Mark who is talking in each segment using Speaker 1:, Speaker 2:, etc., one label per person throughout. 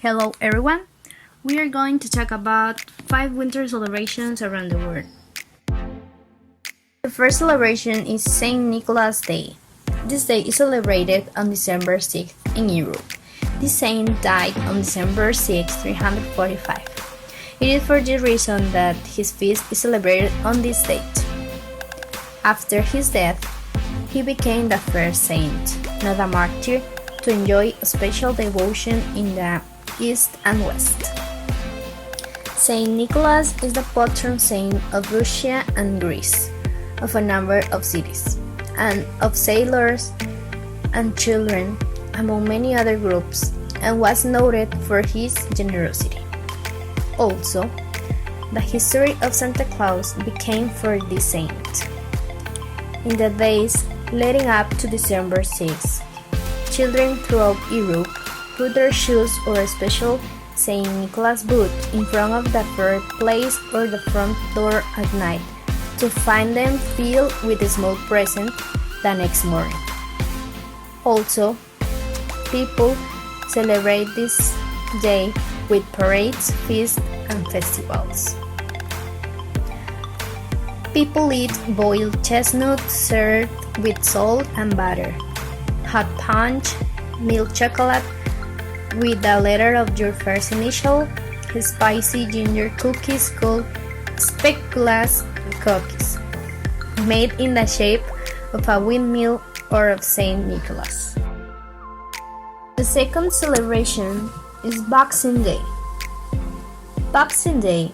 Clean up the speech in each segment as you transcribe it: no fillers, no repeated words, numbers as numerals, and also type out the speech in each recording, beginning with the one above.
Speaker 1: Hello everyone! We are going to talk about 5 winter celebrations around the world. The first celebration is Saint Nicholas Day. This day is celebrated on December 6th in Europe. This saint died on December 6, 345. It is for this reason that his feast is celebrated on this date. After his death, he became the first saint, not a martyr, to enjoy a special devotion in the East and West. Saint Nicholas is the patron saint of Russia and Greece, of a number of cities, and of sailors and children, among many other groups, and was noted for his generosity. Also, the history of Santa Claus became for this saint. In the days leading up to December 6, children throughout Europe put their shoes or a special Saint Nicholas boot in front of the fireplace or the front door at night to find them filled with a small present the next morning. Also, people celebrate this day with parades, feasts, and festivals. People eat boiled chestnuts served with salt and butter, hot punch, milk chocolate with the letter of your first initial, spicy ginger cookies called speculoos cookies, made in the shape of a windmill or of Saint Nicholas. The second celebration is Boxing Day. Boxing Day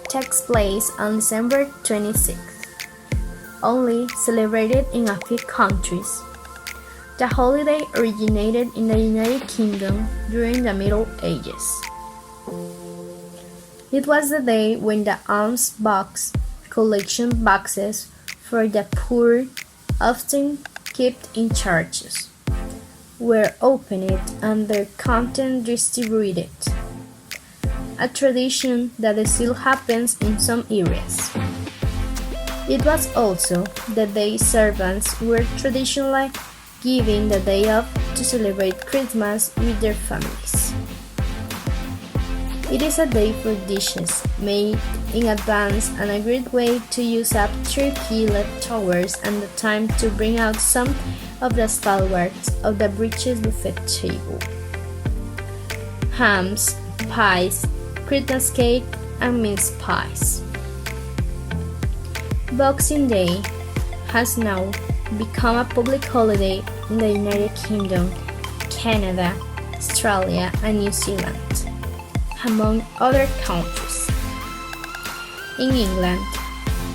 Speaker 1: takes place on December 26th, only celebrated in a few countries. The holiday originated in the United Kingdom during the Middle Ages. It was the day when the alms box collection boxes for the poor, often kept in churches, were opened and their content distributed, a tradition that still happens in some areas. It was also the day servants were traditionally given the day off to celebrate Christmas with their families. It is a day for dishes made in advance and a great way to use up turkey leftovers and the time to bring out some of the stalwarts of the British buffet table. Hams, pies, Christmas cake, and mince pies. Boxing Day has now become a public holiday in the United Kingdom, Canada, Australia, and New Zealand, among other countries. In England,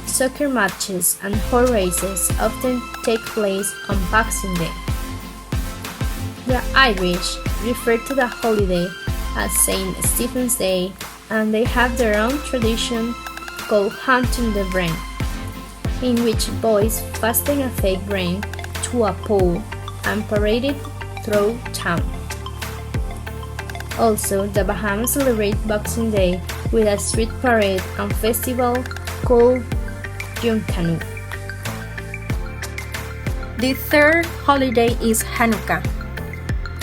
Speaker 1: soccer matches and horse races often take place on Boxing Day. The Irish refer to the holiday as St. Stephen's Day, and they have their own tradition called Hunting the Wren, in which boys fasten a fake wren to a pole and parade it through town. Also, the Bahamas celebrate Boxing Day with a street parade and festival called Junkanoo.
Speaker 2: The third holiday is Hanukkah.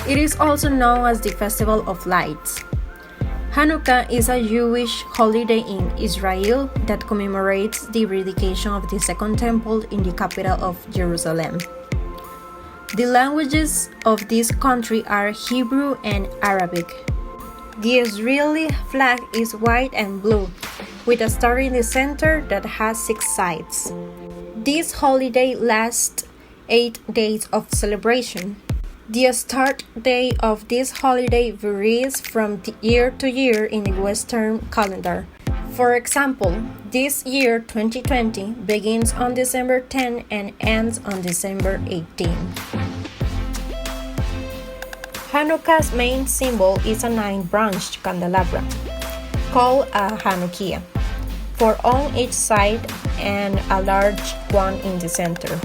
Speaker 2: It is also known as the Festival of Lights. Hanukkah is a Jewish holiday in Israel that commemorates the dedication of the Second Temple in the capital of Jerusalem. The languages of this country are Hebrew and Arabic. The Israeli flag is white and blue, with a star in the center that has 6 sides. This holiday lasts 8 days of celebration. The start date of this holiday varies from year to year in the Western calendar. For example, this year 2020 begins on December 10 and ends on December 18. Hanukkah's main symbol is a 9-branched candelabra, called a Hanukkiah, 4 on each side and a large one in the center.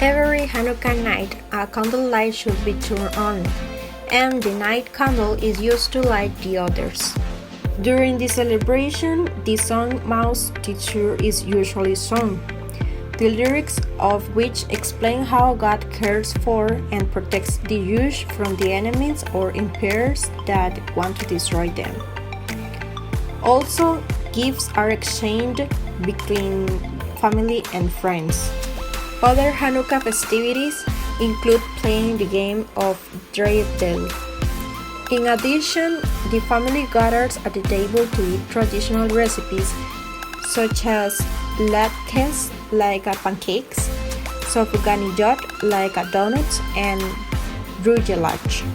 Speaker 2: Every Hanukkah night, a candlelight should be turned on, and the night candle is used to light the others. During the celebration, the song Mau's teacher is usually sung. the lyrics of which explain how God cares for and protects the Jews from the enemies or empires that want to destroy them. Also, gifts are exchanged between family and friends. Other Hanukkah festivities include playing the game of Dreidel. In addition, the family gathers at the table to eat traditional recipes such as latkes like pancakes, sofganiyot like donuts, and rugelach.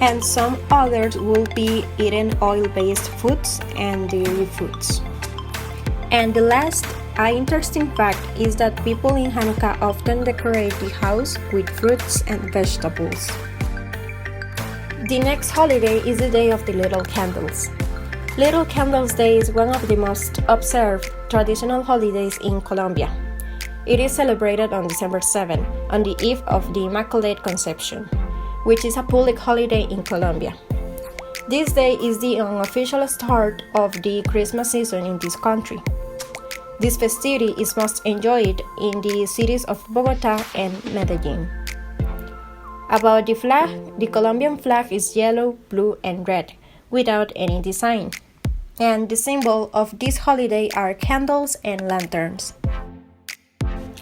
Speaker 2: And some others will be eating oil-based foods and dairy foods. And the last interesting fact is that people in Hanukkah often decorate the house with fruits and vegetables. The next holiday is the Day of the Little Candles. Little Candles Day is one of the most observed traditional holidays in Colombia. It is celebrated on December 7, on the eve of the Immaculate Conception, which is a public holiday in Colombia. This day is the unofficial start of the Christmas season in this country. This festivity is most enjoyed in the cities of Bogotá and Medellín. About the flag, the Colombian flag is yellow, blue, and red, without any design. And the symbol of this holiday are candles and lanterns.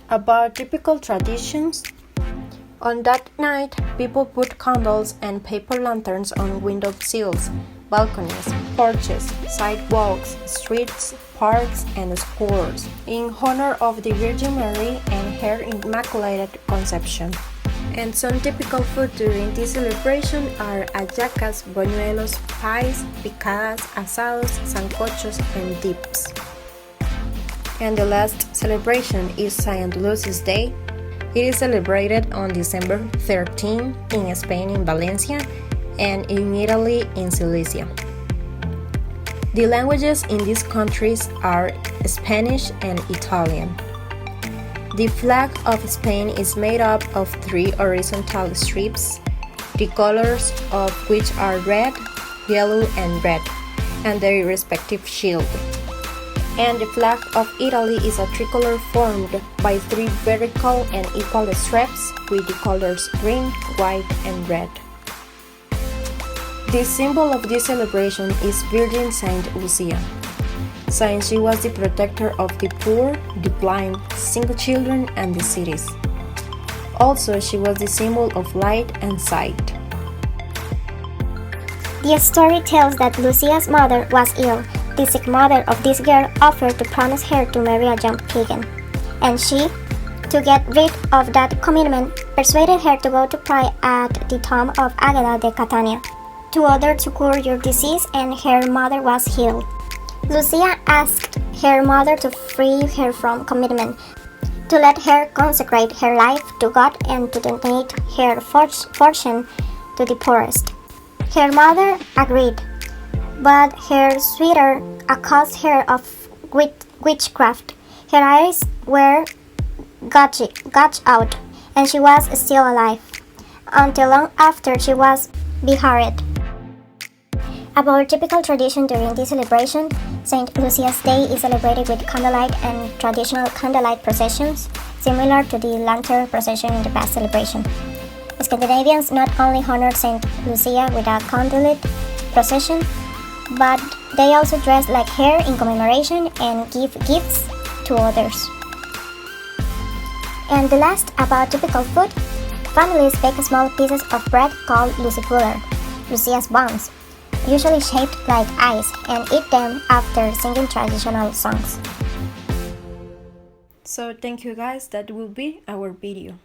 Speaker 2: About typical traditions, on that night, people put candles and paper lanterns on window sills, balconies, porches, sidewalks, streets, parks, and schools, in honor of the Virgin Mary and her Immaculate Conception. And some typical food during this celebration are hallacas, buñuelos, pies, picadas, asados, sancochos, and dips. And the last celebration is Saint Lucy's Day. It is celebrated on December 13 in Spain in Valencia and in Italy in Silesia. The languages in these countries are Spanish and Italian. The flag of Spain is made up of 3 horizontal strips, the colors of which are red, yellow, and red, and their respective shield. And the flag of Italy is a tricolor formed by 3 vertical and equal stripes with the colors green, white, and red. The symbol of this celebration is Virgin Saint Lucia, since she was the protector of the poor, the blind, single children, and the cities. Also, she was the symbol of light and sight.
Speaker 3: The story tells that Lucia's mother was ill. The sick mother of this girl offered to promise her to marry a young pagan, and she, to get rid of that commitment, persuaded her to go to pray at the tomb of Águeda de Catania, to order to cure your disease, and her mother was healed. Lucia asked her mother to free her from commitment, to let her consecrate her life to God, and to donate her fortune to the poorest. Her mother agreed, but her suitor accused her of witchcraft. Her eyes were gouged out, and she was still alive, until long after she was beheaded. About typical tradition during this celebration, St. Lucia's Day is celebrated with candlelight and traditional candlelight processions, similar to the lantern procession in the past celebration. Scandinavians not only honor St. Lucia with a candlelit procession, but they also dress like her in commemoration and give gifts to others. And the last, about typical food, families bake small pieces of bread called Lucifuller, Lucia's buns, usually shaped like eyes, and eat them after singing traditional songs.
Speaker 2: So thank you guys, that will be our video.